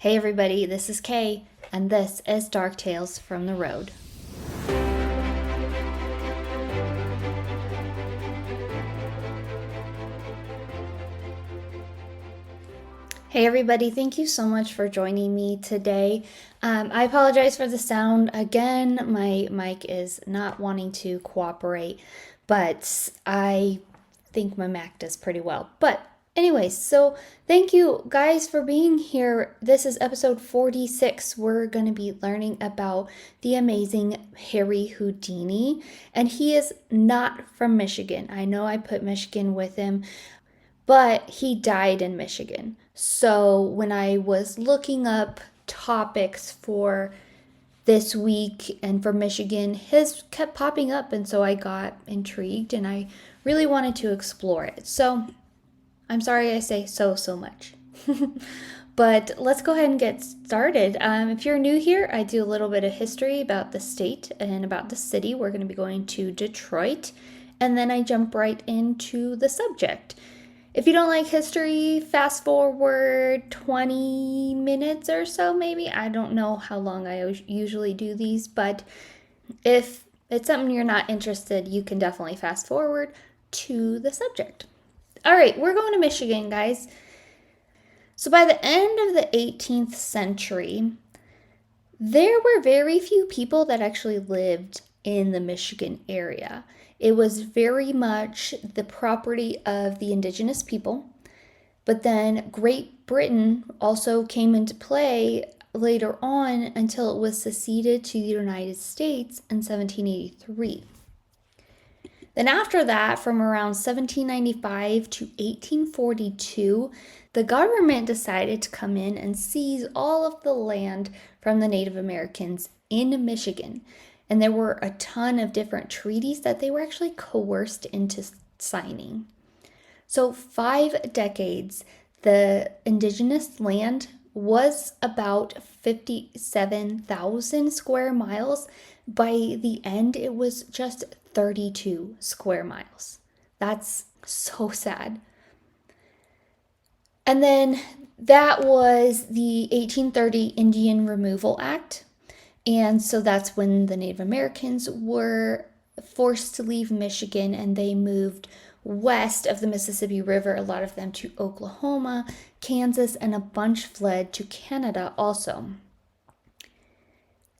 Hey everybody, this is Kay, and this is Dark Tales from the Road. Hey everybody, thank you so much for joining me today. I apologize for the sound. Again, my mic is not wanting to cooperate, but I think my Mac does pretty well. But anyways, so thank you guys for being here. This is episode 46. We're going to be learning about the amazing Harry Houdini, and he is not from Michigan. I know I put Michigan with him, but he died in Michigan. So when I was looking up topics for this week and for Michigan, his kept popping up, and so I got intrigued and I really wanted to explore it. So I'm sorry I say so much. But let's go ahead and get started. If you're new here, I do a little bit of history about the state and about the city. We're going to be going to Detroit, and then I jump right into the subject. If you don't like history, fast forward 20 minutes or so, maybe. I don't know how long I usually do these, but if it's something you're not interested, you can definitely fast forward to the subject. All right, we're going to Michigan, guys. So by the end of the 18th century, there were very few people that actually lived in the Michigan area. It was very much the property of the indigenous people. But then Great Britain also came into play later on until it was seceded to the United States in 1783. Then after that, from around 1795 to 1842, the government decided to come in and seize all of the land from the Native Americans in Michigan. And there were a ton of different treaties that they were actually coerced into signing. So 5 decades, the indigenous land was about 57,000 square miles. By the end, it was just 32 square miles. That's so sad. And then that was the 1830 Indian Removal Act. And so that's when the Native Americans were forced to leave Michigan and they moved west of the Mississippi River, a lot of them to Oklahoma, Kansas, and a bunch fled to Canada also.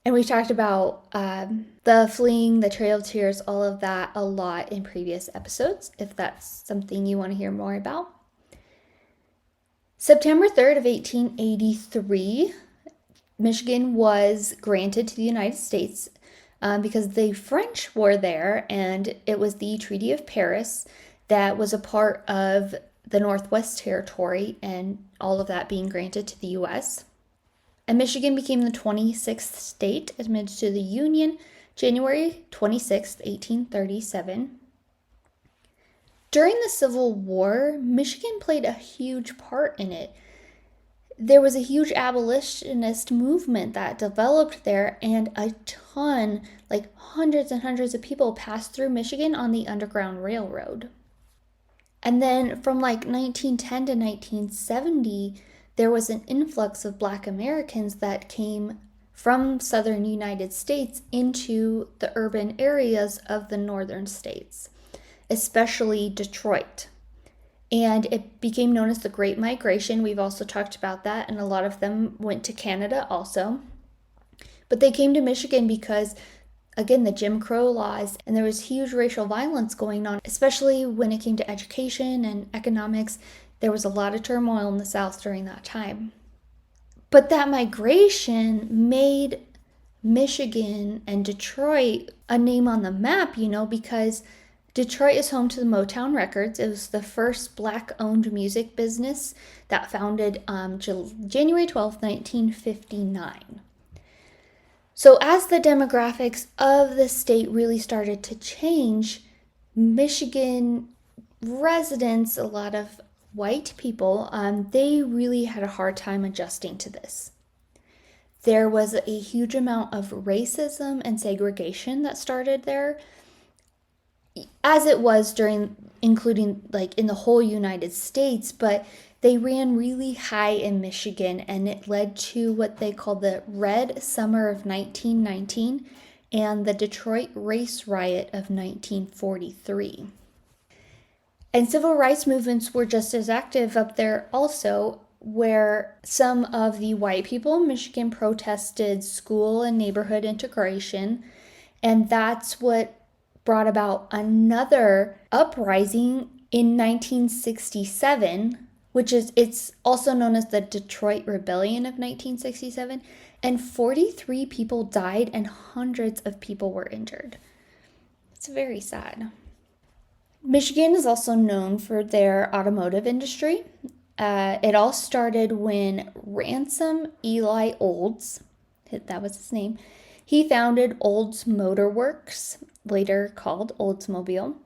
And we talked about the fleeing, the Trail of Tears, all of that a lot in previous episodes, if that's something you want to hear more about. September 3rd of 1883, Michigan was granted to the United States because the French were there, and it was the Treaty of Paris that was a part of the Northwest Territory, and all of that being granted to the U.S. And Michigan became the 26th state admitted to the Union January 26, 1837. During the Civil War, Michigan played a huge part in it. There was a huge abolitionist movement that developed there, and a ton, like hundreds and hundreds of people passed through Michigan on the Underground Railroad. And then from like 1910 to 1970, there was an influx of Black Americans that came from southern United States into the urban areas of the northern states, especially Detroit. And it became known as the Great Migration. We've also talked about that, and a lot of them went to Canada also. But they came to Michigan because, again, the Jim Crow laws, and there was huge racial violence going on, especially when it came to education and economics. There was a lot of turmoil in the South during that time. But that migration made Michigan and Detroit a name on the map, because Detroit is home to the Motown Records. It was the first Black-owned music business that founded January 12, 1959. So as the demographics of the state really started to change, Michigan residents, a lot of white people, they really had a hard time adjusting to this. There was a huge amount of racism and segregation that started there, as it was including like in the whole United States, but They ran really high in Michigan, and it led to what they call the Red Summer of 1919 and the Detroit Race Riot of 1943. And civil rights movements were just as active up there also, where some of the white people in Michigan protested school and neighborhood integration. And that's what brought about another uprising in 1967, which is it's also known as the Detroit Rebellion of 1967, and 43 people died and hundreds of people were injured. It's very sad. Michigan is also known for their automotive industry. It all started when Ransom Eli Olds, that was his name, he founded Olds Motor Works, later called Oldsmobile,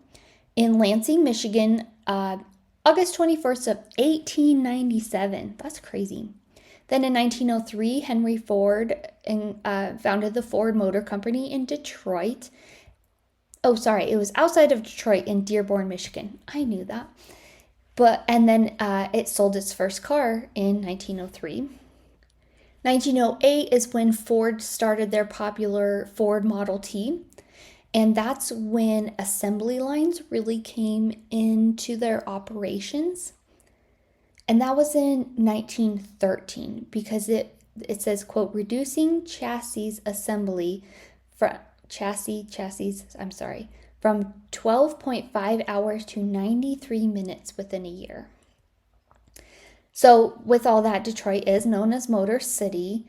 in Lansing, Michigan, August 21st of 1897. That's crazy. Then in 1903, Henry Ford founded the Ford Motor Company in Detroit. Oh, sorry, it was outside of Detroit in Dearborn, Michigan. I knew that. And then it sold its first car in 1903. 1908 is when Ford started their popular Ford Model T. And that's when assembly lines really came into their operations. And that was in 1913 because it says, quote, reducing chassis assembly from from 12.5 hours to 93 minutes within a year. So with all that, Detroit is known as Motor City.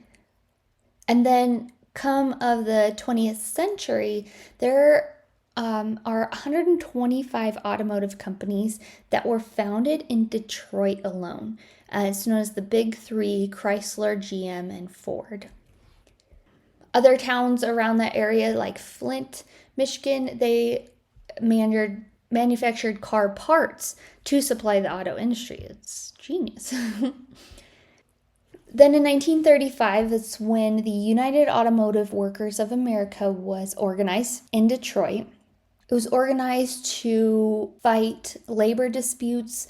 And then come of the 20th century, there are 125 automotive companies that were founded in Detroit alone. It's known as the Big Three: Chrysler, GM, and Ford. Other towns around that area, like Flint, Michigan, they manufactured car parts to supply the auto industry. It's genius. Then in 1935, it's when the United Automotive Workers of America was organized in Detroit. It was organized to fight labor disputes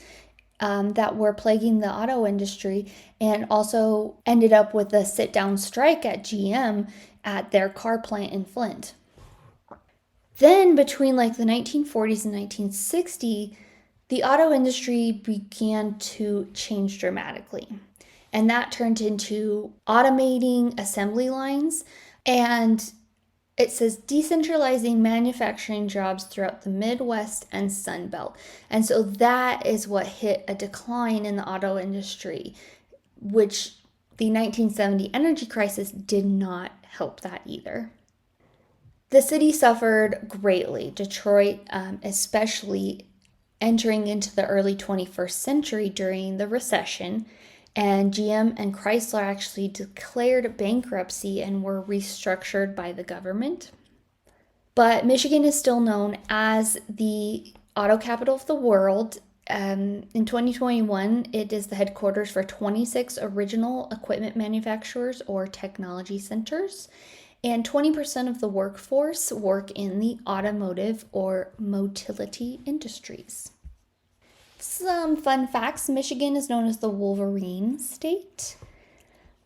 that were plaguing the auto industry, and also ended up with a sit-down strike at GM at their car plant in Flint. Then between like the 1940s and 1960s, the auto industry began to change dramatically. And that turned into automating assembly lines, and it says decentralizing manufacturing jobs throughout the Midwest and Sun Belt. And so that is what hit a decline in the auto industry, which the 1970 energy crisis did not help that either. The city suffered greatly, Detroit especially entering into the early 21st century during the recession. And GM and Chrysler actually declared bankruptcy and were restructured by the government. But Michigan is still known as the auto capital of the world. In 2021, it is the headquarters for 26 original equipment manufacturers or technology centers. And 20% of the workforce work in the automotive or motility industries. Some fun facts. Michigan is known as the Wolverine State.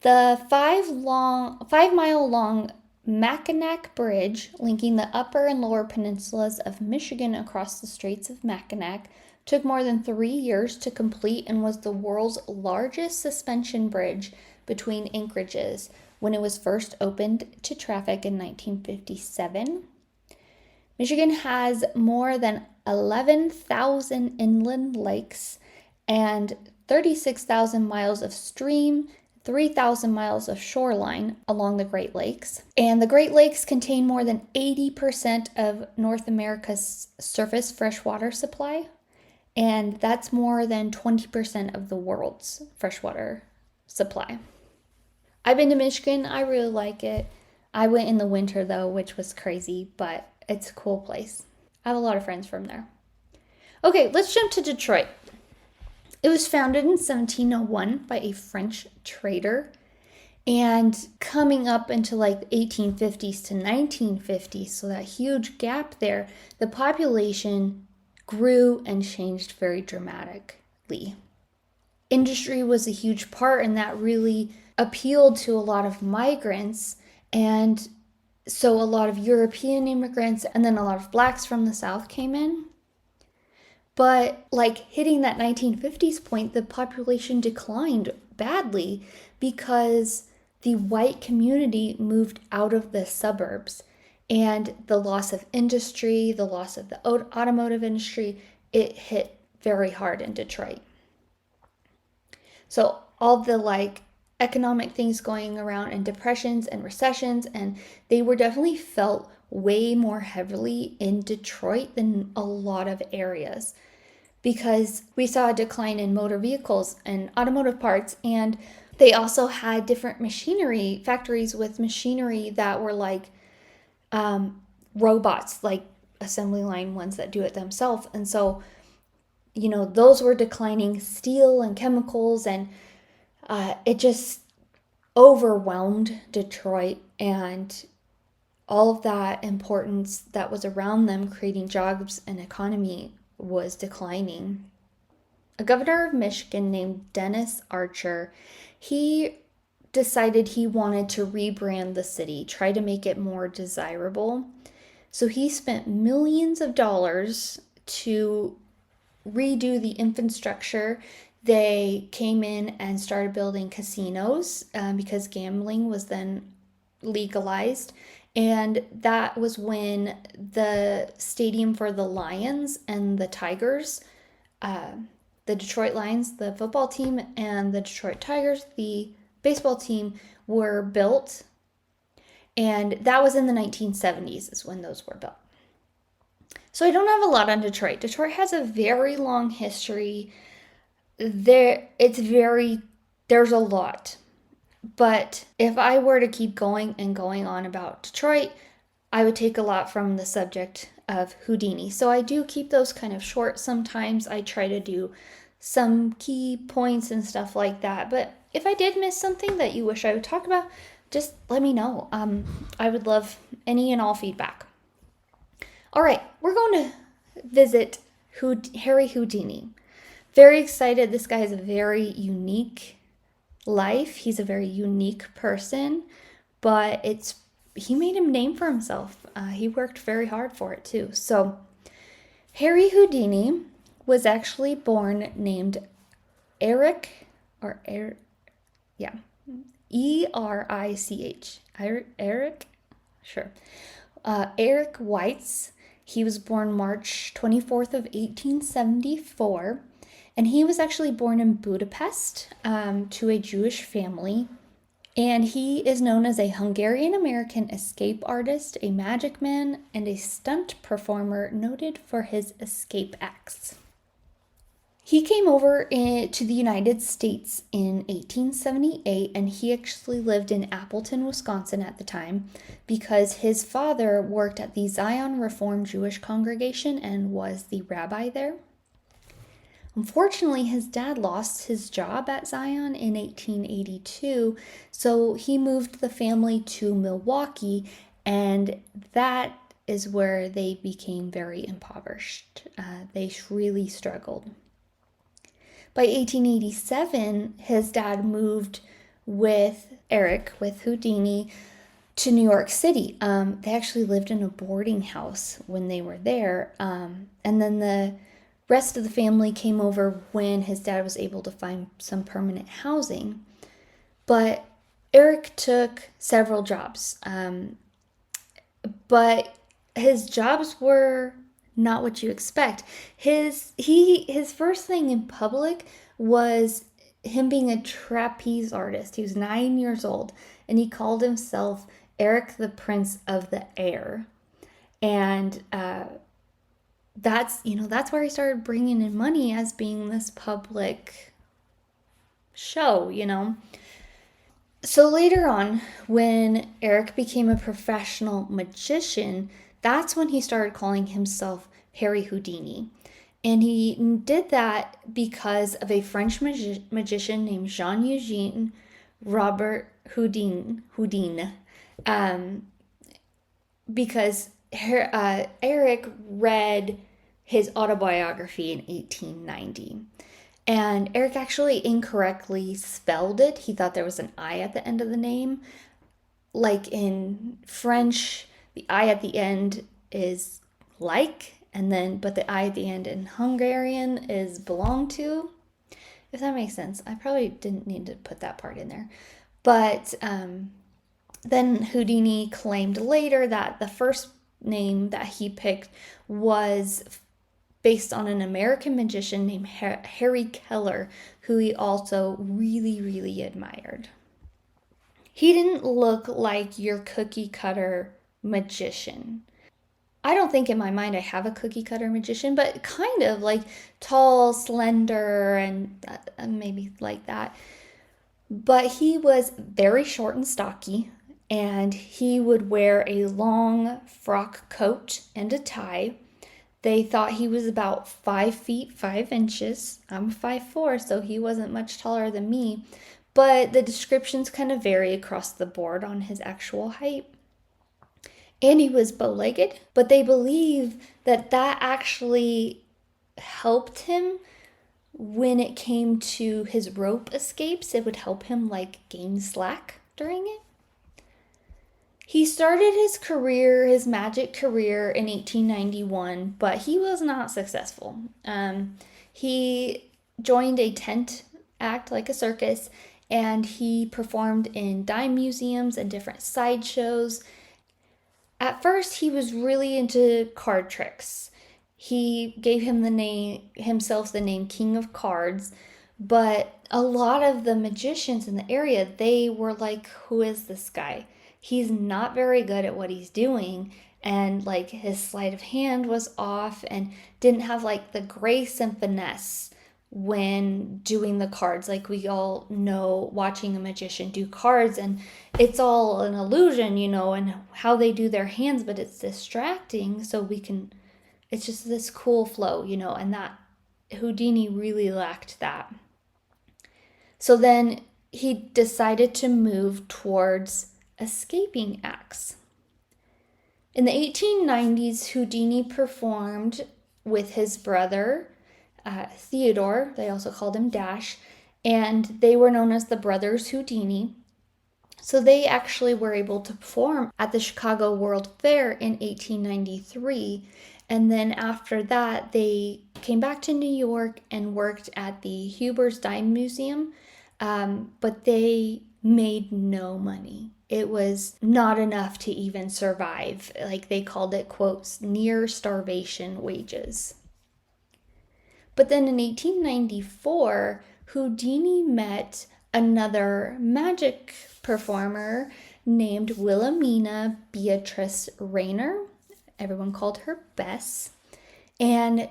The 5-mile long Mackinac Bridge, linking the upper and lower peninsulas of Michigan across the Straits of Mackinac, took more than 3 years to complete and was the world's largest suspension bridge between anchorages when it was first opened to traffic in 1957. Michigan has more than 11,000 inland lakes and 36,000 miles of stream, 3,000 miles of shoreline along the Great Lakes. And the Great Lakes contain more than 80% of North America's surface freshwater supply, and that's more than 20% of the world's freshwater supply. I've been to Michigan. I really like it. I went in the winter though, which was crazy, but it's a cool place. I have a lot of friends from there. Okay, let's jump to Detroit. It was founded in 1701 by a French trader, and coming up into like 1850s to 1950s, so that huge gap there, the population grew and changed very dramatically. industry was a huge part, and that really appealed to a lot of migrants. And so a lot of European immigrants and then a lot of blacks from the South came in. But like hitting that 1950s point, the population declined badly because the white community moved out of the suburbs, and the loss of industry, the loss of the automotive industry, it hit very hard in Detroit. So all the like economic things going around and depressions and recessions, and they were definitely felt way more heavily in Detroit than a lot of areas, because we saw a decline in motor vehicles and automotive parts, and they also had different machinery factories with machinery that were like robots, like assembly line ones that do it themselves. And so, those were declining, steel and chemicals, and it just overwhelmed Detroit, and all of that importance that was around them creating jobs and economy was declining. A governor of Michigan named Dennis Archer, he decided he wanted to rebrand the city, try to make it more desirable. So he spent millions of dollars to redo the infrastructure. They came in and started building casinos because gambling was then legalized. And that was when the stadium for the Lions and the Tigers, the Detroit Lions, the football team, and the Detroit Tigers, the baseball team, were built. And that was in the 1970s is when those were built. So I don't have a lot on Detroit. Detroit has a very long history. There's a lot. But if I were to keep going and going on about Detroit, I would take a lot from the subject of Houdini. So I do keep those kind of short sometimes. I try to do some key points and stuff like that. But if I did miss something that you wish I would talk about, just let me know. I would love any and all feedback. All right, we're going to visit Harry Houdini. Very excited. This guy has a very unique life. He's a very unique person, but he made a name for himself. He worked very hard for it too. So Harry Houdini was actually born named Eric, or yeah, Erich. Eric? Sure. Eric Weitz. He was born March 24th of 1874, and he was actually born in Budapest to a Jewish family. And he is known as a Hungarian-American escape artist, a magic man, and a stunt performer noted for his escape acts. He came over to the United States in 1878, and he actually lived in Appleton, Wisconsin at the time, because his father worked at the Zion Reform Jewish congregation and was the rabbi there. Unfortunately, his dad lost his job at Zion in 1882, so he moved the family to Milwaukee, and that is where they became very impoverished. They really struggled. By 1887, his dad moved with Houdini, to New York City. They actually lived in a boarding house when they were there. And then the rest of the family came over when his dad was able to find some permanent housing. But Eric took several jobs. But his jobs were not what you expect. His first thing in public was him being a trapeze artist. He was 9 years old, and he called himself Eric the Prince of the Air. And that's where he started bringing in money as being this public show. So later on, when Eric became a professional magician, that's when he started calling himself Harry Houdini. And he did that because of a French magician named Jean-Eugène Robert Houdin. Because Eric read his autobiography in 1890. And Eric actually incorrectly spelled it. He thought there was an I at the end of the name. Like in French, the I at the end is like, and then, but the I at the end in Hungarian is belong to, if that makes sense. I probably didn't need to put that part in there. But then Houdini claimed later that the first name that he picked was based on an American magician named Harry Keller, who he also really, really admired. He didn't look like your cookie cutter magician. I don't think in my mind I have a cookie cutter magician, but kind of like tall, slender, and maybe like that. But he was very short and stocky, and he would wear a long frock coat and a tie. They thought he was about 5 feet 5 inches. I'm 5'4", so he wasn't much taller than me. But the descriptions kind of vary across the board on his actual height. And he was bow-legged, but they believe that that actually helped him when it came to his rope escapes. It would help him like gain slack during it. He started his career, his magic career, in 1891, but he was not successful. He joined a tent act like a circus, and he performed in dime museums and different sideshows. At first, he was really into card tricks. He gave himself the name King of Cards, but a lot of the magicians in the area, they were like, who is this guy? He's not very good at what he's doing, and like his sleight of hand was off and didn't have like the grace and finesse when doing the cards. Like we all know watching a magician do cards, and it's all an illusion, and how they do their hands, but it's distracting, so it's just this cool flow, and that Houdini really lacked that. So then he decided to move towards escaping acts. In the 1890s, Houdini performed with his brother, Theodore. They also called him Dash, and they were known as the Brothers Houdini. So they actually were able to perform at the Chicago World Fair in 1893. And then after that, they came back to New York and worked at the Huber's Dime Museum, but they made no money. It was not enough to even survive. Like they called it, quotes, near starvation wages. But then in 1894, Houdini met another magic performer named Wilhelmina Beatrice Rayner. Everyone called her Bess. And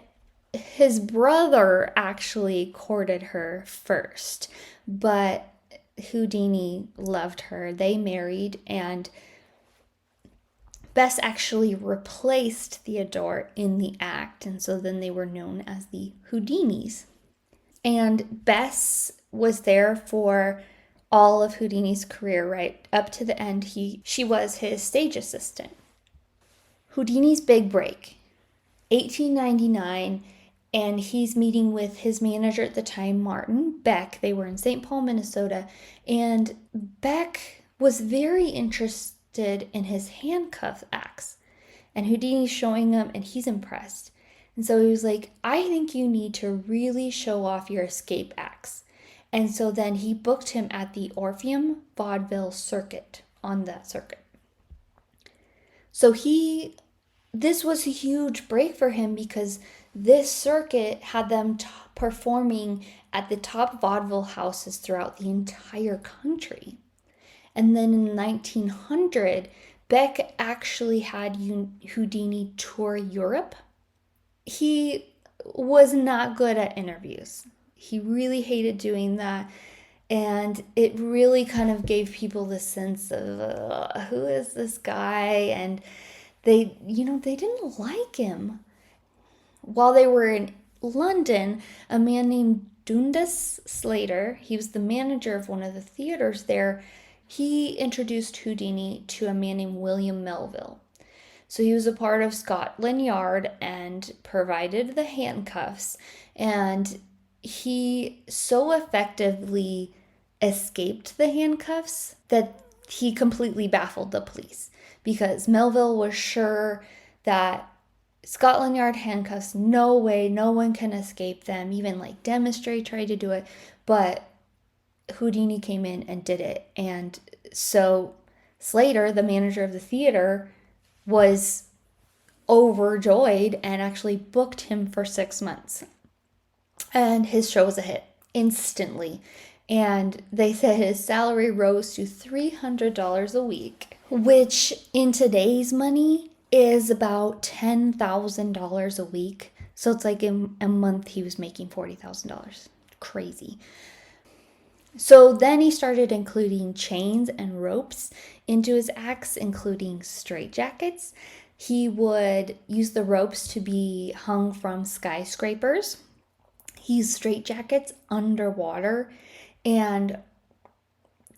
his brother actually courted her first, but Houdini loved her. They married, and Bess actually replaced Theodore in the act, and so then they were known as the Houdinis. And Bess was there for all of Houdini's career, right up to the end. She was his stage assistant. Houdini's big break, 1899, and he's meeting with his manager at the time, Martin Beck. They were in St. Paul, Minnesota, and Beck was very interested in his handcuff acts, and Houdini's showing him, and he's impressed. And so he was like, I think you need to really show off your escape acts. And so then he booked him at the Orpheum Vaudeville circuit, on that circuit. So this was a huge break for him, because this circuit had them performing at the top vaudeville houses throughout the entire country. And then in 1900, Beck actually had Houdini tour Europe. He was not good at interviews. He really hated doing that. And it really kind of gave people the sense of, who is this guy? And they didn't like him. While they were in London, a man named Dundas Slater, he was the manager of one of the theaters there, he introduced Houdini to a man named William Melville. So he was a part of Scotland Yard and provided the handcuffs. And he so effectively escaped the handcuffs that he completely baffled the police, because Melville was sure that Scotland Yard handcuffs, no way, no one can escape them. Even like Demonstrate tried to do it, but Houdini came in and did it. And so Slater, the manager of the theater, was overjoyed and actually booked him for 6 months. And his show was a hit instantly. And they said his salary rose to $300 a week, which in today's money is about $10,000 a week. So it's like in a month he was making $40,000. Crazy. So then he started including chains and ropes into his acts, including straitjackets. He would use the ropes to be hung from skyscrapers. He used straitjackets underwater, and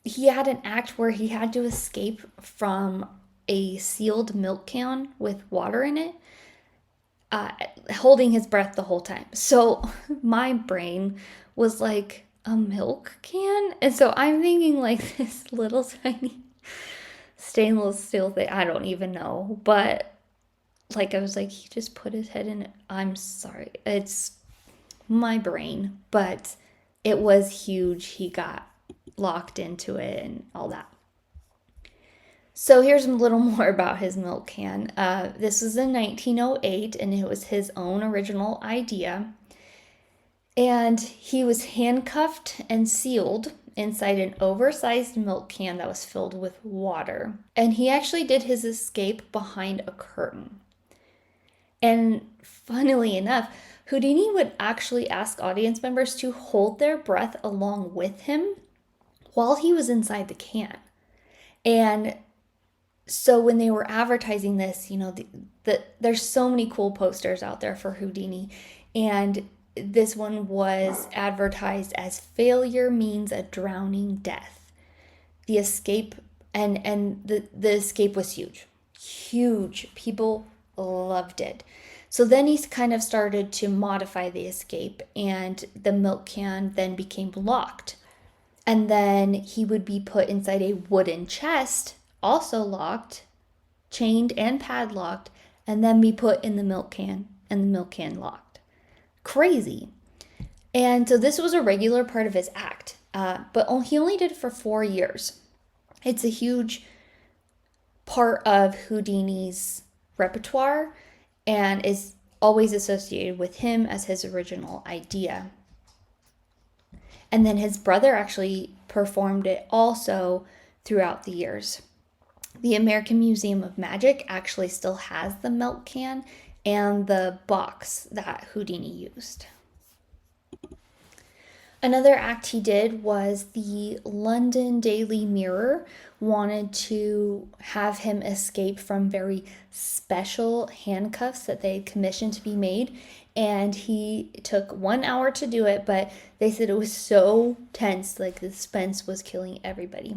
he had an act where he had to escape from a sealed milk can with water in it, holding his breath the whole time. So my brain was like, a milk can? And so I'm thinking like this little tiny stainless steel thing. I don't even know. But like I was like, he just put his head in it. I'm sorry. It's my brain. But it was huge. He got locked into it and all that. So here's a little more about his milk can. This was in 1908, and it was his own original idea. And he was handcuffed and sealed inside an oversized milk can that was filled with water. And he actually did his escape behind a curtain. And funnily enough, Houdini would actually ask audience members to hold their breath along with him while he was inside the can. And so when they were advertising this, there's so many cool posters out there for Houdini. And this one was advertised as failure means a drowning death. The escape and the escape was huge. People loved it. So then he's kind of started to modify the escape, and the milk can then became locked. And then he would be put inside a wooden chest, also locked, chained and padlocked, and then be put in the milk can, and the milk can locked. Crazy. And so this was a regular part of his act, but he only did it for 4 years. It's a huge part of Houdini's repertoire and is always associated with him as his original idea. And then his brother actually performed it also throughout the years. The American Museum of Magic actually still has the milk can and the box that Houdini used. Another act he did was the London Daily Mirror wanted to have him escape from very special handcuffs that they had commissioned to be made. And he took 1 hour to do it, but they said it was so tense, like the suspense was killing everybody.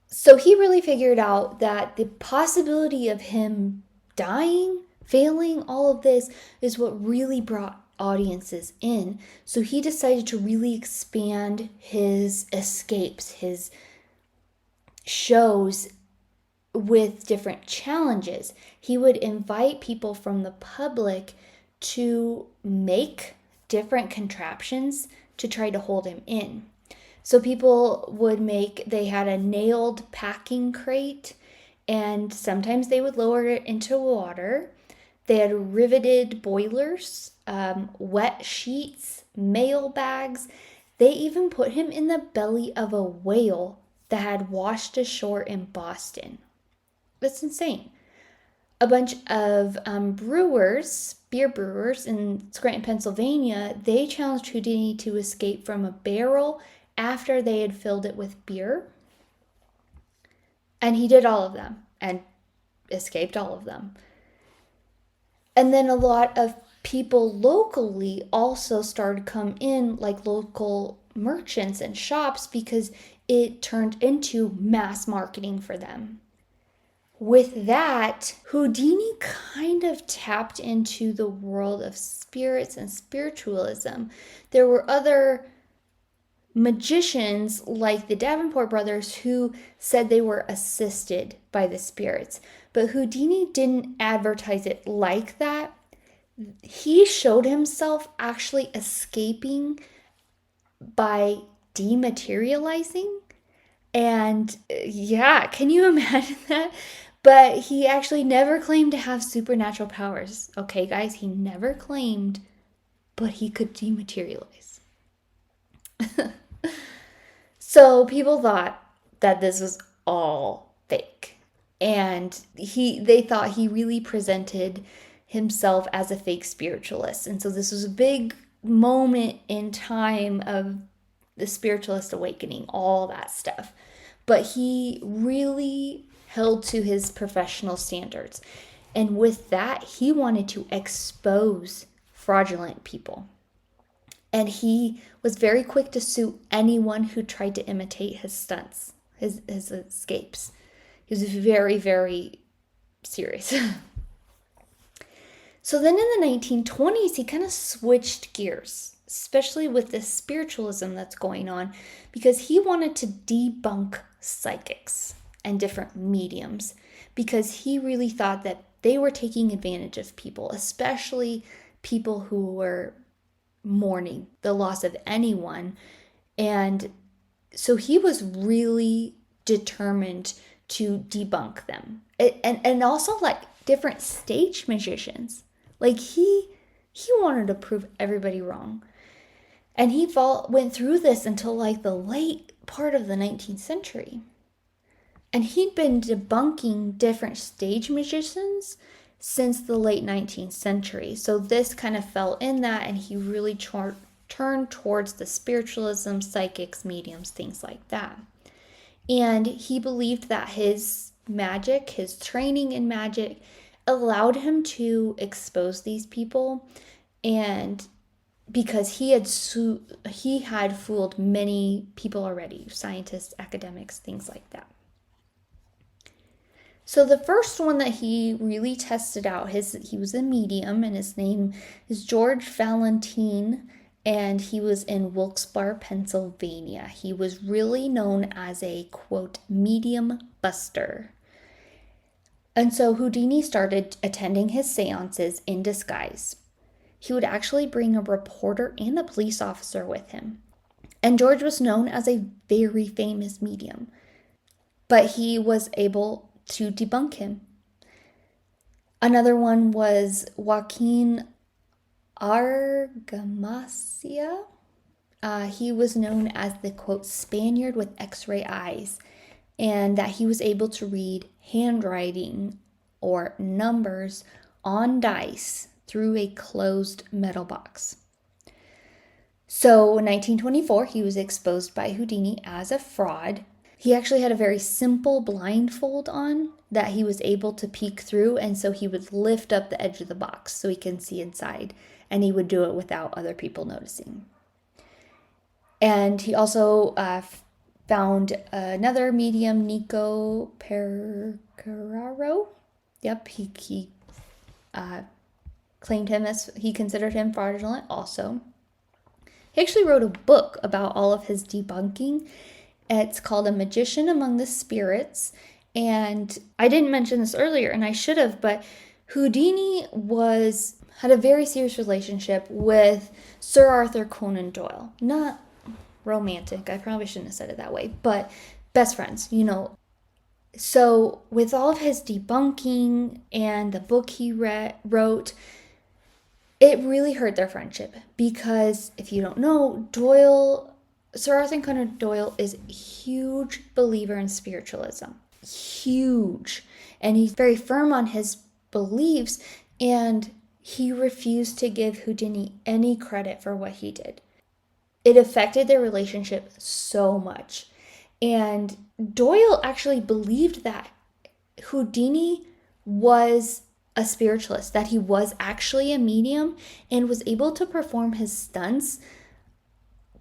So he really figured out that the possibility of him dying, failing, all of this is what really brought audiences in. So he decided to really expand his escapes, his shows with different challenges. He would invite people from the public to make different contraptions to try to hold him in. So people they had a nailed packing crate, and sometimes they would lower it into water. They had riveted boilers, wet sheets, mail bags. They even put him in the belly of a whale that had washed ashore in Boston. That's insane. A bunch of beer brewers in Scranton, Pennsylvania, they challenged Houdini to escape from a barrel after they had filled it with beer. And he did all of them and escaped all of them. And then a lot of people locally also started to come in, like local merchants and shops, because it turned into mass marketing for them. with that, Houdini kind of tapped into the world of spirits and spiritualism. There were other magicians like the Davenport brothers who said they were assisted by the spirits, but Houdini didn't advertise it like that. He showed himself actually escaping by dematerializing. And yeah, can you imagine that? But he actually never claimed to have supernatural powers. Okay, guys, he never claimed, but he could dematerialize. So people thought that this was all fake. And they thought he really presented himself as a fake spiritualist. And so this was a big moment in time of the spiritualist awakening, all that stuff. But he really held to his professional standards. And with that, he wanted to expose fraudulent people. And he was very quick to sue anyone who tried to imitate his stunts, his escapes. He was very, very serious. So then in the 1920s, he kind of switched gears, especially with this spiritualism that's going on, because he wanted to debunk psychics and different mediums, because he really thought that they were taking advantage of people, especially people who were mourning the loss of anyone. And so he was really determined to debunk them. And also like different stage magicians. Like he wanted to prove everybody wrong. And he went through this until like the late part of the 19th century. And he'd been debunking different stage magicians since the late 19th century. So this kind of fell in that, and he really turned towards the spiritualism, psychics, mediums, things like that. And he believed that his magic, his training in magic, allowed him to expose these people, and because he had fooled many people already, scientists, academics, things like that. So the first one that he really tested out, he was a medium, and his name is George Valentine, and he was in Wilkes-Barre, Pennsylvania. He was really known as a, quote, medium buster. And so Houdini started attending his seances in disguise. He would actually bring a reporter and a police officer with him. And George was known as a very famous medium, but he was able to debunk him. Another one was Joaquin Argamasilla. He was known as the, quote, Spaniard with X-ray eyes, and that he was able to read handwriting or numbers on dice through a closed metal box. So in 1924, he was exposed by Houdini as a fraud. He actually had a very simple blindfold on that he was able to peek through, and so he would lift up the edge of the box so he can see inside, and he would do it without other people noticing. And he also found another medium, Nico Percararo. Yep, he claimed him he considered him fraudulent also. He actually wrote a book about all of his debunking. It's called A Magician Among the Spirits. And I didn't mention this earlier, and I should have, but Houdini had a very serious relationship with Sir Arthur Conan Doyle. Not romantic, I probably shouldn't have said it that way, but best friends, So with all of his debunking and the book he wrote, it really hurt their friendship, because if you don't know, Sir Arthur Conan Doyle is a huge believer in spiritualism. Huge. And he's very firm on his beliefs, and he refused to give Houdini any credit for what he did. It affected their relationship so much. And Doyle actually believed that Houdini was a spiritualist, that he was actually a medium and was able to perform his stunts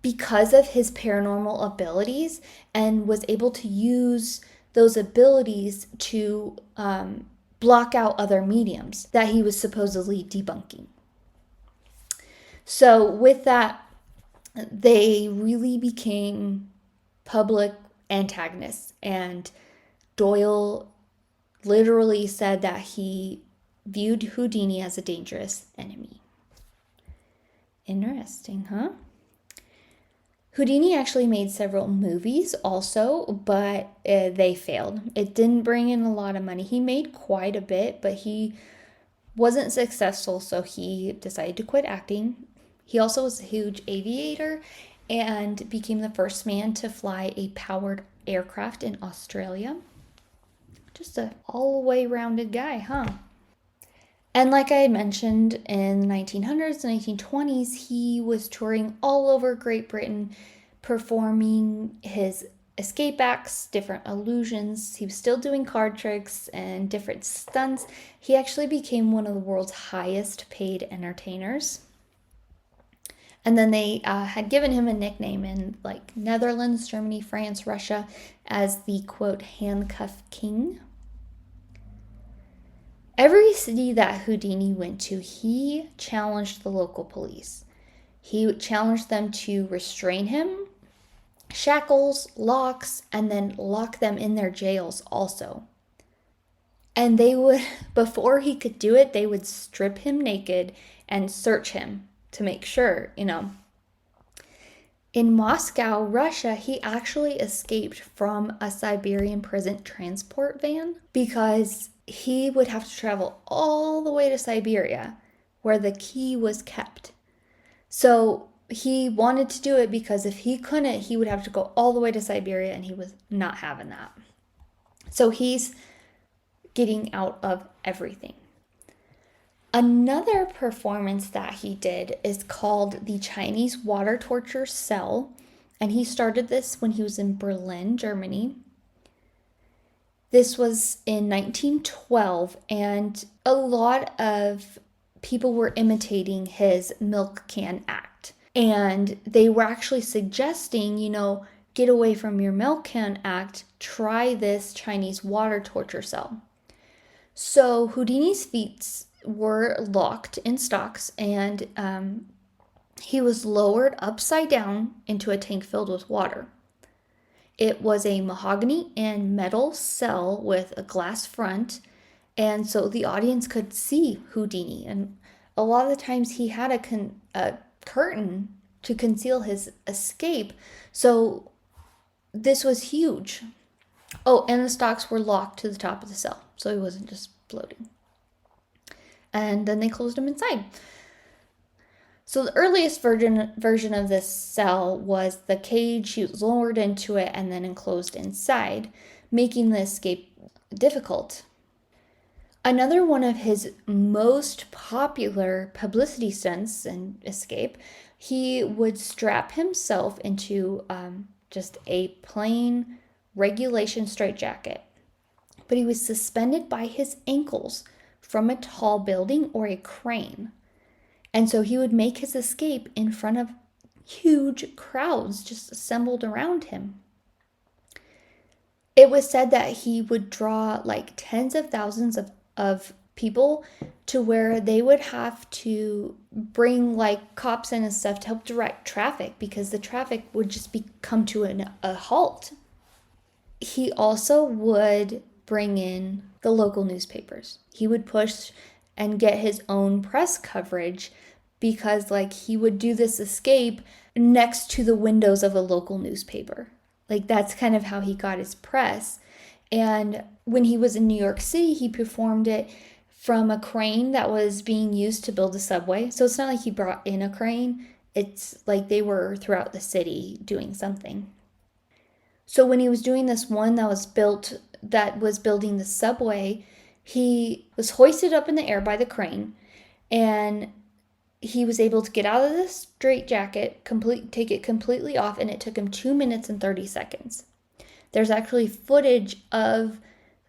because of his paranormal abilities, and was able to use those abilities to block out other mediums that he was supposedly debunking. So, with that, they really became public antagonists, and Doyle literally said that he viewed Houdini as a dangerous enemy. Interesting, huh? Houdini actually made several movies also, but they failed. It didn't bring in a lot of money. He made quite a bit, but he wasn't successful, so he decided to quit acting. He also was a huge aviator and became the first man to fly a powered aircraft in Australia. Just a all-the-way-rounded guy, huh? And like I had mentioned, in the 1900s and 1920s, he was touring all over Great Britain, performing his escape acts, different illusions. He was still doing card tricks and different stunts. He actually became one of the world's highest paid entertainers. And then they had given him a nickname in like Netherlands, Germany, France, Russia as the quote handcuff king. Every city that Houdini went to, he challenged the local police. He challenged them to restrain him, shackles, locks, and then lock them in their jails also. And they would, before he could do it, they would strip him naked and search him to make sure, In Moscow, Russia, he actually escaped from a Siberian prison transport van because he would have to travel all the way to Siberia where the key was kept. So he wanted to do it because if he couldn't, he would have to go all the way to Siberia, and he was not having that. So he's getting out of everything. Another performance that he did is called the Chinese water torture cell, and he started this when he was in Berlin, Germany. This was in 1912, and a lot of people were imitating his milk can act. And they were actually suggesting, get away from your milk can act, try this Chinese water torture cell. So Houdini's feet were locked in stocks, and he was lowered upside down into a tank filled with water. It was a mahogany and metal cell with a glass front, and so the audience could see Houdini. And a lot of the times he had a curtain to conceal his escape, so this was huge. Oh, and the stocks were locked to the top of the cell, so he wasn't just floating. And then they closed him inside. So the earliest version of this cell was the cage. He was lowered into it and then enclosed inside, making the escape difficult. Another one of his most popular publicity stunts and escape, he would strap himself into just a plain regulation straitjacket. But he was suspended by his ankles from a tall building or a crane. And so he would make his escape in front of huge crowds just assembled around him. It was said that he would draw like tens of thousands of people to where they would have to bring like cops in and stuff to help direct traffic because the traffic would just come to a halt. He also would bring in the local newspapers. He would push and get his own press coverage because like he would do this escape next to the windows of a local newspaper. Like that's kind of how he got his press. And when he was in New York City, he performed it from a crane that was being used to build a subway. So it's not like he brought in a crane. It's like they were throughout the city doing something. So when he was doing this one that was building the subway, he was hoisted up in the air by the crane, and he was able to get out of the straitjacket, take it completely off, and it took him 2 minutes and 30 seconds. There's actually footage of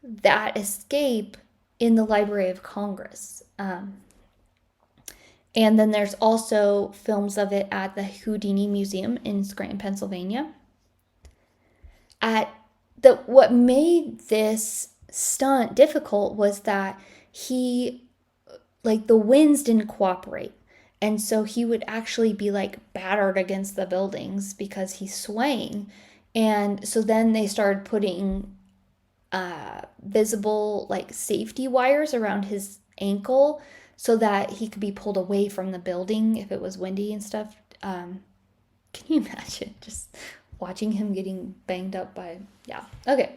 that escape in the Library of Congress. And then there's also films of it at the Houdini Museum in Scranton, Pennsylvania. At what made this stunt difficult was that he, like, the winds didn't cooperate. And so he would actually be like battered against the buildings because he's swaying. And so then they started putting visible, like, safety wires around his ankle so that he could be pulled away from the building if it was windy and stuff. Can you imagine just watching him getting banged up by, yeah. Okay.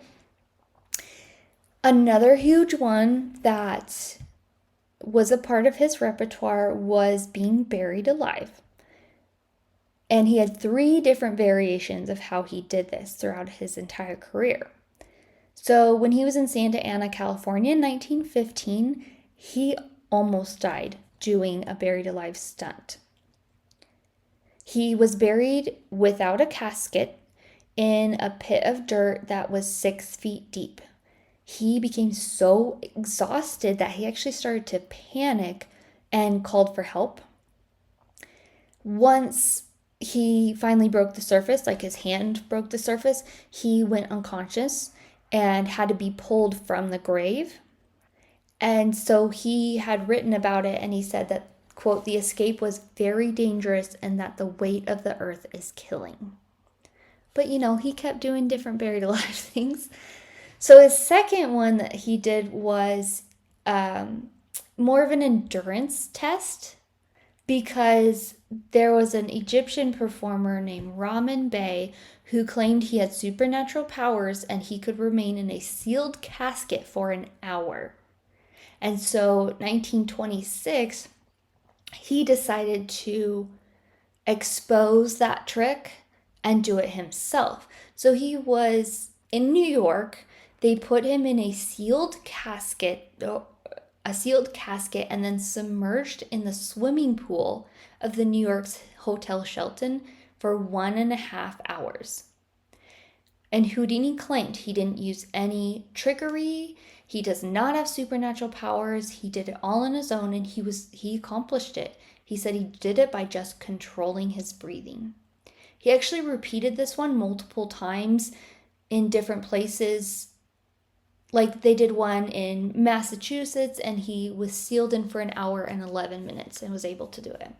Another huge one that was a part of his repertoire was being buried alive. And he had 3 different variations of how he did this throughout his entire career. So when he was in Santa Ana, California in 1915, he almost died doing a buried alive stunt. He was buried without a casket in a pit of dirt that was 6 feet deep. He became so exhausted that he actually started to panic and called for help. Once he finally broke the surface, like his hand broke the surface, he went unconscious and had to be pulled from the grave. And so he had written about it, and he said that, quote, the escape was very dangerous and that the weight of the earth is killing. But he kept doing different buried alive things. So his second one that he did was more of an endurance test, because there was an Egyptian performer named Ramen Bey who claimed he had supernatural powers and he could remain in a sealed casket for an hour. And so 1926, he decided to expose that trick and do it himself. So he was in New York. They put him in a sealed casket and then submerged in the swimming pool of the New York's Hotel Shelton for 1.5 hours. And Houdini claimed he didn't use any trickery. He does not have supernatural powers. He did it all on his own, and he accomplished it. He said he did it by just controlling his breathing. He actually repeated this one multiple times in different places. Like, they did one in Massachusetts, and he was sealed in for 1 hour and 11 minutes and was able to do it.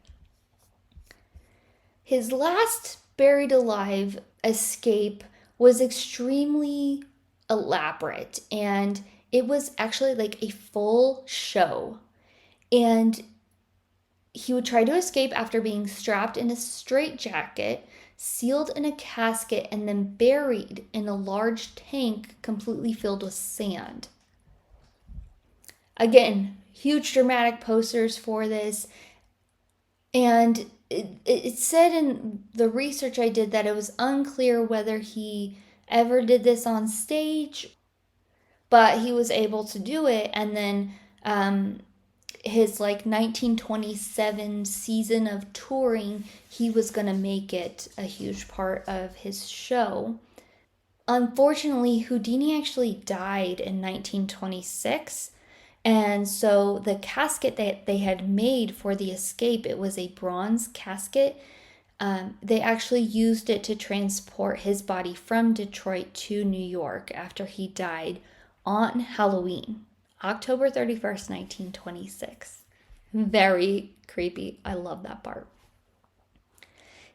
His last buried alive escape was extremely elaborate, and it was actually like a full show. And he would try to escape after being strapped in a straitjacket, sealed in a casket, and then buried in a large tank completely filled with sand. Again, huge dramatic posters for this. And it said in the research I did that it was unclear whether he ever did this on stage, but he was able to do it. And then his 1927 season of touring, he was going to make it a huge part of his show. Unfortunately, Houdini actually died in 1926. And so the casket that they had made for the escape, it was a bronze casket. They actually used it to transport his body from Detroit to New York after he died on Halloween, October 31st, 1926. Very creepy. I love that part.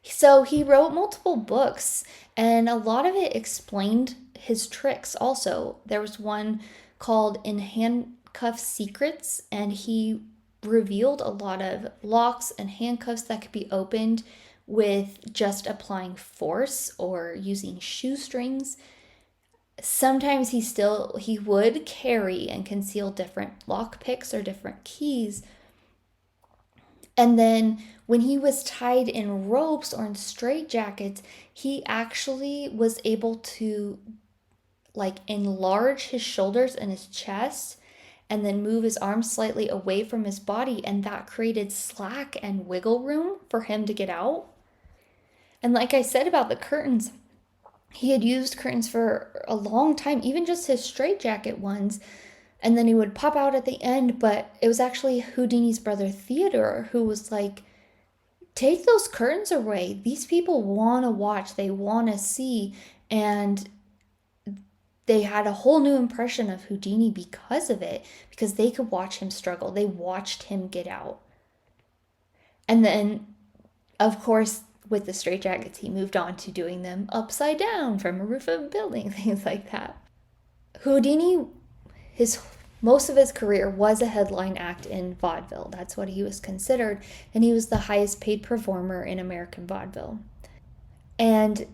So he wrote multiple books, and a lot of it explained his tricks also. There was one called In Handcuff Secrets, and he revealed a lot of locks and handcuffs that could be opened with just applying force or using shoestrings. Sometimes he would carry and conceal different lock picks or different keys. And then when he was tied in ropes or in straitjackets, he actually was able to enlarge his shoulders and his chest and then move his arms slightly away from his body, and that created slack and wiggle room for him to get out. And like I said about the curtains, he had used curtains for a long time, even just his straitjacket ones, and then he would pop out at the end. But it was actually Houdini's brother Theodore who was like, take those curtains away. These people want to watch, they want to see. And they had a whole new impression of Houdini because of it, because they could watch him struggle. They watched him get out. And then, of course, with the straitjackets, he moved on to doing them upside down from a roof of a building, things like that. Houdini, his most of his career was a headline act in vaudeville. That's what he was considered, and he was the highest paid performer in American vaudeville. And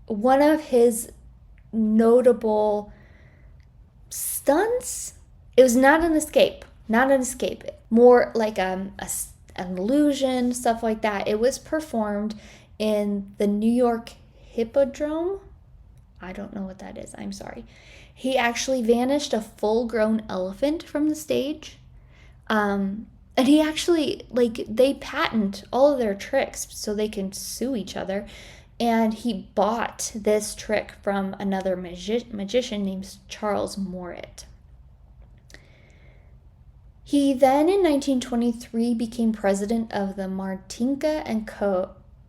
one of his notable stunts, it was not an escape, more like an illusion, stuff like that. It was performed in the New York Hippodrome. I don't know what that is, I'm sorry. He actually vanished a full-grown elephant from the stage. And he actually, they patent all of their tricks so they can sue each other. And he bought this trick from another magician named Charles Morit. He then, in 1923, became president of the Martinka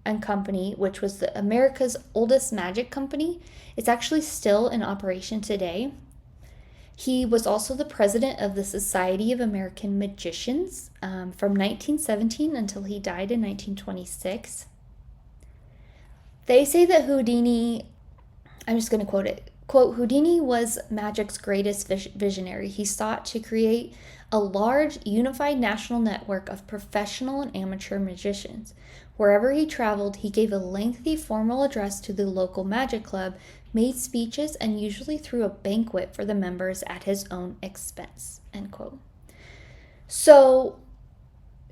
and Company, which was America's oldest magic company. It's actually still in operation today. He was also the president of the Society of American Magicians from 1917 until he died in 1926. They say that Houdini, I'm just going to quote it, quote, Houdini was magic's greatest visionary. He sought to create a large, unified national network of professional and amateur magicians. Wherever he traveled, he gave a lengthy formal address to the local magic club, made speeches, and usually threw a banquet for the members at his own expense, end quote. So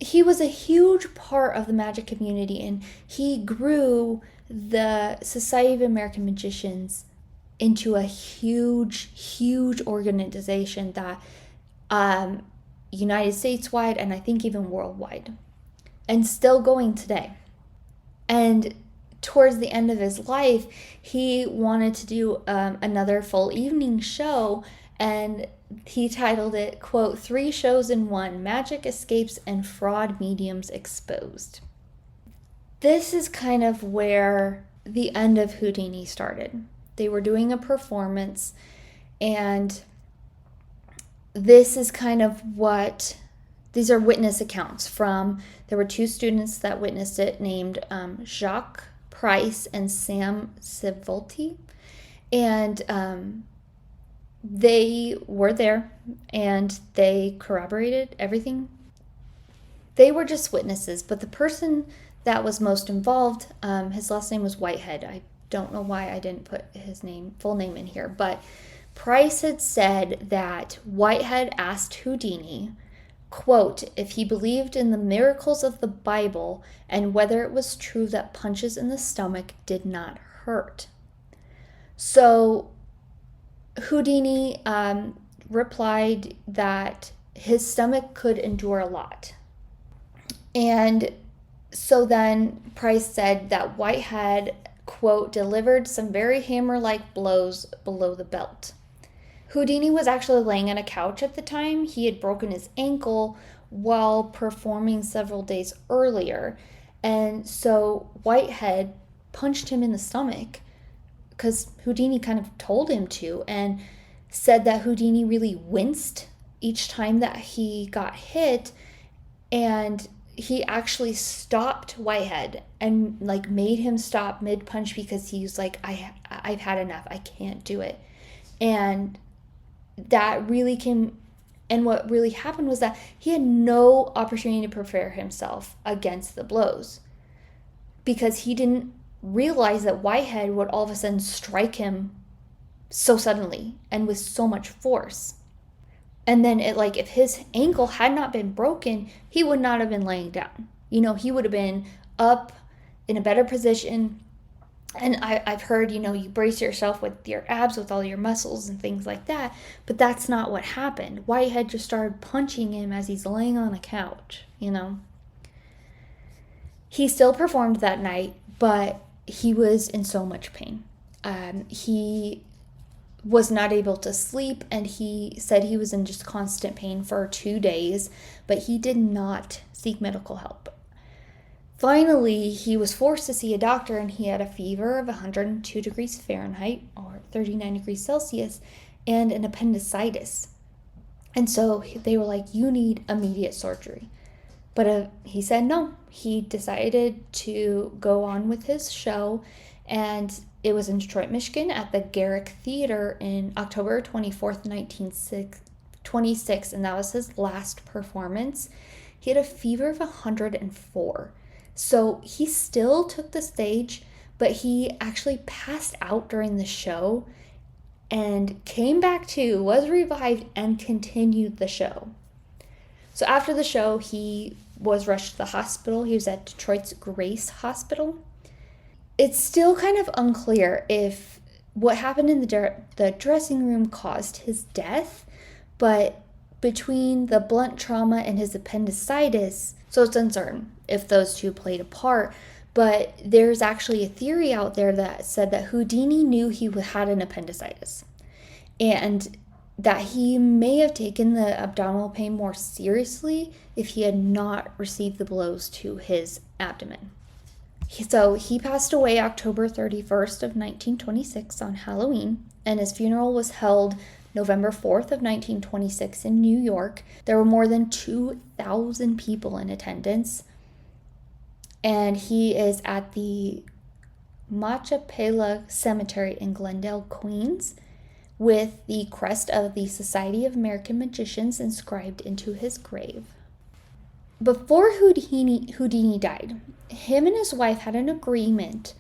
he was a huge part of the magic community, and he grew the Society of American Magicians into a huge, huge organization that United States wide and I think even worldwide, and still going today. And towards the end of his life, he wanted to do another full evening show, and he titled it, quote, 3 shows in 1, Magic Escapes and Fraud Mediums Exposed. This is kind of where the end of Houdini started. They were doing a performance, and this is kind of what, these are witness accounts from, there were 2 students that witnessed it named Jacques Price and Sam Civolti, and they were there and they corroborated everything. They were just witnesses, but the person that was most involved, his last name was Whitehead. I don't know why I didn't put his full name in here, but Price had said that Whitehead asked Houdini, quote, if he believed in the miracles of the Bible and whether it was true that punches in the stomach did not hurt. So Houdini replied that his stomach could endure a lot. And so then Price said that Whitehead, quote, delivered some very hammer-like blows below the belt. Houdini was actually laying on a couch at the time. He had broken his ankle while performing several days earlier. And so Whitehead punched him in the stomach because Houdini kind of told him to, and said that Houdini really winced each time that he got hit, and he actually stopped Whitehead and made him stop mid-punch because he was like, I've had enough. I can't do it. And that really came, and what really happened was that he had no opportunity to prepare himself against the blows because he didn't realize that Whitehead would all of a sudden strike him so suddenly and with so much force. And then if his ankle had not been broken, he would not have been laying down. He would have been up in a better position. And I've heard, you brace yourself with your abs, with all your muscles and things like that. But that's not what happened. Whitehead just started punching him as he's laying on a couch, He still performed that night, but he was in so much pain. He was not able to sleep, and he said he was in just constant pain for 2 days, but he did not seek medical help. Finally, he was forced to see a doctor, and he had a fever of 102 degrees Fahrenheit, or 39 degrees Celsius and an appendicitis. And so they were like, you need immediate surgery. But he said no. He decided to go on with his show, and it was in Detroit, Michigan at the Garrick Theater in October 24th, 1926, and that was his last performance. He had a fever of 104. So he still took the stage, but he actually passed out during the show and came back to, was revived, and continued the show. So after the show, he was rushed to the hospital. He was at Detroit's Grace Hospital. It's still kind of unclear if what happened in the dressing room caused his death, but between the blunt trauma and his appendicitis, so it's uncertain if those two played a part. But there's actually a theory out there that said that Houdini knew he had an appendicitis and that he may have taken the abdominal pain more seriously if he had not received the blows to his abdomen. So he passed away October 31st of 1926 on Halloween, and his funeral was held November 4th of 1926 in New York. There were more than 2,000 people in attendance, and he is at the Machapela Cemetery in Glendale, Queens, with the crest of the Society of American Magicians inscribed into his grave. Before Houdini died, him and his wife had an agreement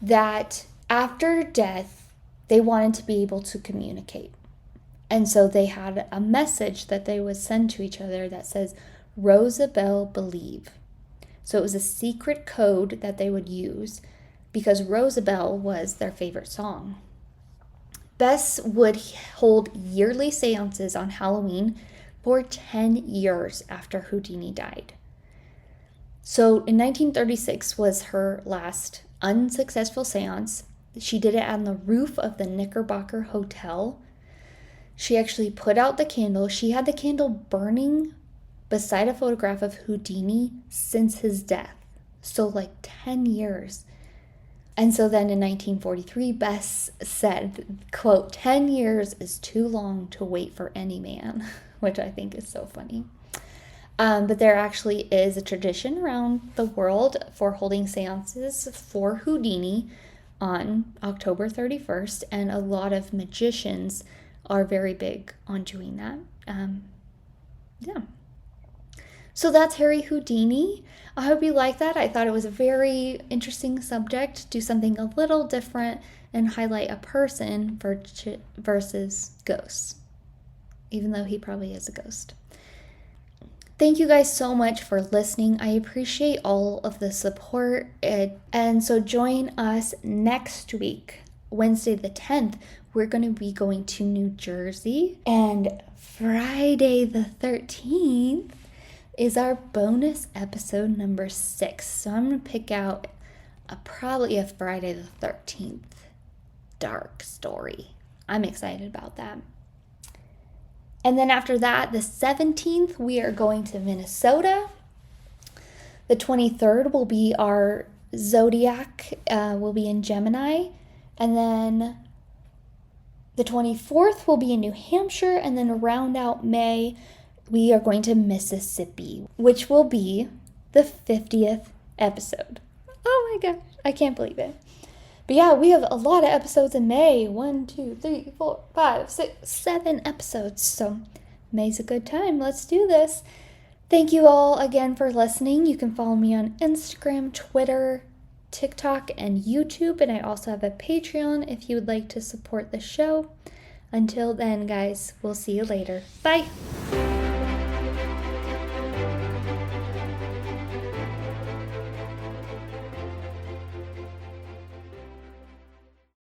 that after death, they wanted to be able to communicate. And so they had a message that they would send to each other that says, Rosabelle, believe. So it was a secret code that they would use because Rosabelle was their favorite song. Bess would hold yearly seances on Halloween for 10 years after Houdini died. So in 1936 was her last unsuccessful seance. She did it on the roof of the Knickerbocker Hotel. She actually put out the candle. She had the candle burning beside a photograph of Houdini since his death. So like 10 years. And so then in 1943, Bess said, quote, 10 years is too long to wait for any man, which I think is so funny. But there actually is a tradition around the world for holding seances for Houdini on October 31st, and a lot of magicians are very big on doing that. Yeah. So that's Harry Houdini. I hope you like that. I thought it was a very interesting subject. Do something a little different and highlight a person versus ghosts, even though he probably is a ghost. Thank you guys so much for listening. I appreciate all of the support. And so join us next week, Wednesday the 10th. We're going to be going to New Jersey. And Friday the 13th is our bonus episode number 6. So I'm going to pick out probably a Friday the 13th dark story. I'm excited about that. And then after that, the 17th, we are going to Minnesota. The 23rd will be our zodiac, will be in Gemini. And then the 24th will be in New Hampshire. And then to round out May, we are going to Mississippi, which will be the 50th episode. Oh my gosh, I can't believe it. But yeah, we have a lot of episodes in May. 1, 2, 3, 4, 5, 6, 7 episodes. So May's a good time. Let's do this. Thank you all again for listening. You can follow me on Instagram, Twitter, TikTok, and YouTube. And I also have a Patreon if you would like to support the show. Until then, guys, we'll see you later. Bye.